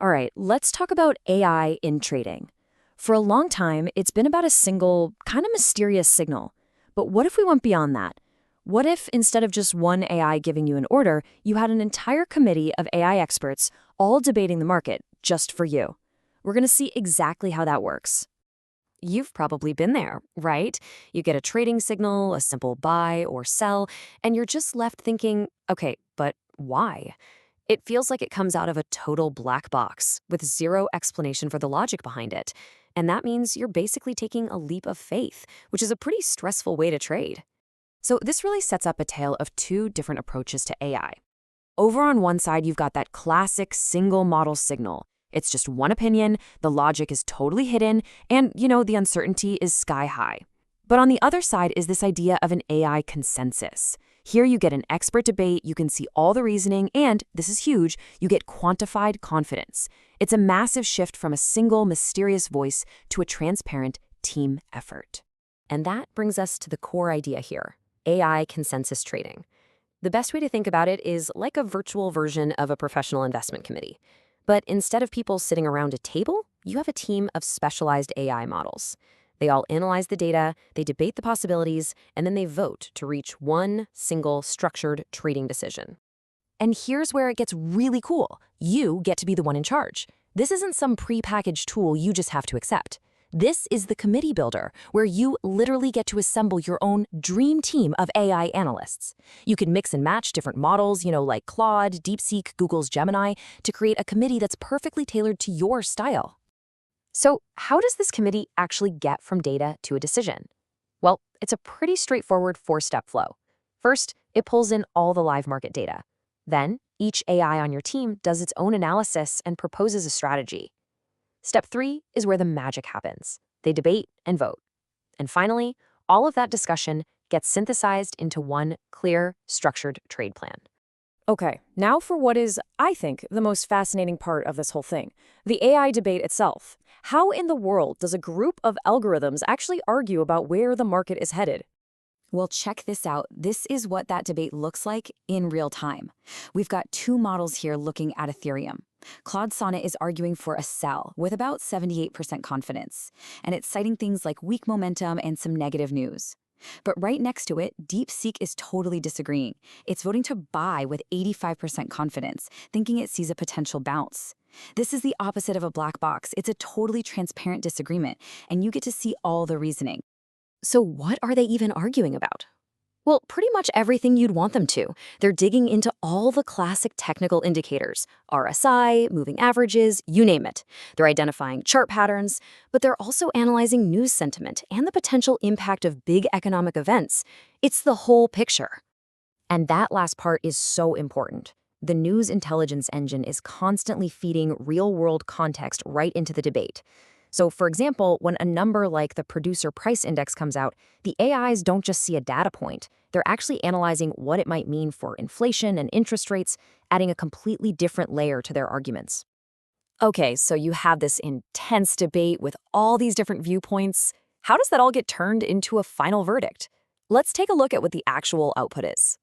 All right, let's talk about AI in trading. For a long time, it's been about a single, kind of mysterious signal. But what if we went beyond that? What if instead of just one AI giving you an order, you had an entire committee of AI experts all debating the market just for you? We're going to see exactly how that works. You've probably been there, right? You get a trading signal, a simple buy or sell, and you're just left thinking, okay, but why? It feels like it comes out of a total black box with zero explanation for the logic behind it. And that means you're basically taking a leap of faith, which is a pretty stressful way to trade. So this really sets up a tale of two different approaches to AI. Over on one side, you've got that classic single model signal. It's just one opinion, the logic is totally hidden, and, the uncertainty is sky high. But on the other side is this idea of an AI consensus. Here you get an expert debate, you can see all the reasoning, and, this is huge, you get quantified confidence. It's a massive shift from a single, mysterious voice to a transparent team effort. And that brings us to the core idea here, AI consensus trading. The best way to think about it is like a virtual version of a professional investment committee. But instead of people sitting around a table, you have a team of specialized AI models. They all analyze the data, they debate the possibilities, and then they vote to reach one single structured trading decision. And here's where it gets really cool. You get to be the one in charge. This isn't some pre-packaged tool you just have to accept. This is the committee builder, where you literally get to assemble your own dream team of AI analysts. You can mix and match different models, like Claude, DeepSeek, Google's Gemini, to create a committee that's perfectly tailored to your style. So how does this committee actually get from data to a decision? Well, it's a pretty straightforward four-step flow. First, it pulls in all the live market data. Then, each AI on your team does its own analysis and proposes a strategy. Step 3 is where the magic happens. They debate and vote. And finally, all of that discussion gets synthesized into one clear, structured trade plan. Okay, now for what is, I think, the most fascinating part of this whole thing, the AI debate itself. How in the world does a group of algorithms actually argue about where the market is headed? Well, check this out. This is what that debate looks like in real time. We've got two models here looking at Ethereum. Claude Sonnet is arguing for a sell with about 78% confidence, and it's citing things like weak momentum and some negative news. But right next to it, DeepSeek is totally disagreeing. It's voting to buy with 85% confidence, thinking it sees a potential bounce. This is the opposite of a black box. It's a totally transparent disagreement, and you get to see all the reasoning. So what are they even arguing about? Well, pretty much everything you'd want them to. They're digging into all the classic technical indicators, RSI, moving averages, you name it. They're identifying chart patterns, but they're also analyzing news sentiment and the potential impact of big economic events. It's the whole picture. And that last part is so important. The news intelligence engine is constantly feeding real-world context right into the debate. So, for example, when a number like the producer price index comes out, the AIs don't just see a data point. They're actually analyzing what it might mean for inflation and interest rates, adding a completely different layer to their arguments. Okay, so you have this intense debate with all these different viewpoints. How does that all get turned into a final verdict? Let's take a look at what the actual output is.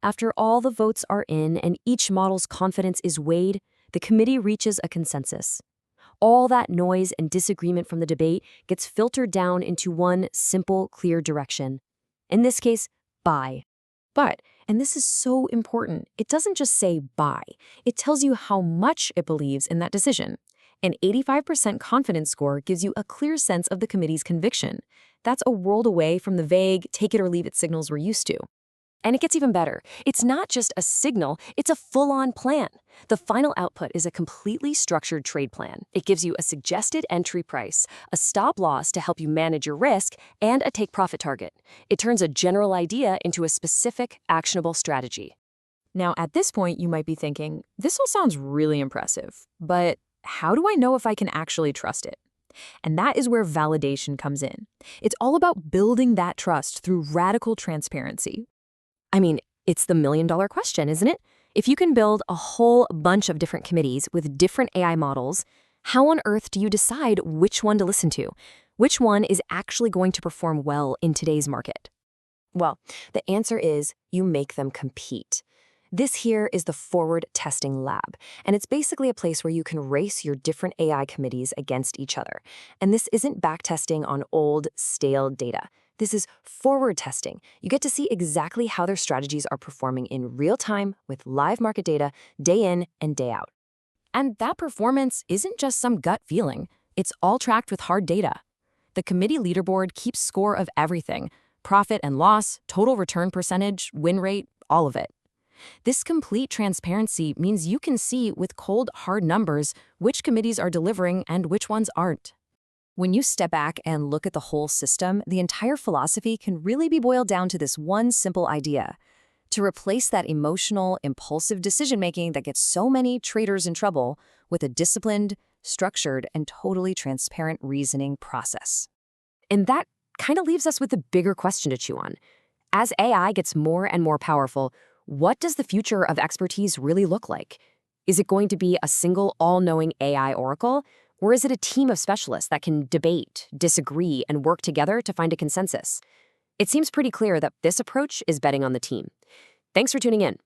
After all the votes are in and each model's confidence is weighed, the committee reaches a consensus. All that noise and disagreement from the debate gets filtered down into one simple, clear direction. In this case, buy. But, and this is so important, it doesn't just say buy. It tells you how much it believes in that decision. An 85% confidence score gives you a clear sense of the committee's conviction. That's a world away from the vague, take it or leave it signals we're used to. And it gets even better. It's not just a signal, it's a full-on plan. The final output is a completely structured trade plan. It gives you a suggested entry price, a stop loss to help you manage your risk, and a take-profit target. It turns a general idea into a specific, actionable strategy. Now, at this point, you might be thinking, this all sounds really impressive, but how do I know if I can actually trust it? And that is where validation comes in. It's all about building that trust through radical transparency. I mean, it's the million-dollar question, isn't it? If you can build a whole bunch of different committees with different AI models, how on earth do you decide which one to listen to? Which one is actually going to perform well in today's market? Well, the answer is you make them compete. This here is the Forward Testing Lab, and it's basically a place where you can race your different AI committees against each other. And this isn't backtesting on old, stale data. This is forward testing. You get to see exactly how their strategies are performing in real time with live market data, day in and day out. And that performance isn't just some gut feeling. It's all tracked with hard data. The committee leaderboard keeps score of everything: profit and loss, total return percentage, win rate, all of it. This complete transparency means you can see with cold, hard numbers which committees are delivering and which ones aren't. When you step back and look at the whole system, the entire philosophy can really be boiled down to this one simple idea: to replace that emotional, impulsive decision-making that gets so many traders in trouble with a disciplined, structured, and totally transparent reasoning process. And that kind of leaves us with a bigger question to chew on. As AI gets more and more powerful, what does the future of expertise really look like? Is it going to be a single all-knowing AI oracle? Or is it a team of specialists that can debate, disagree, and work together to find a consensus? It seems pretty clear that this approach is betting on the team. Thanks for tuning in.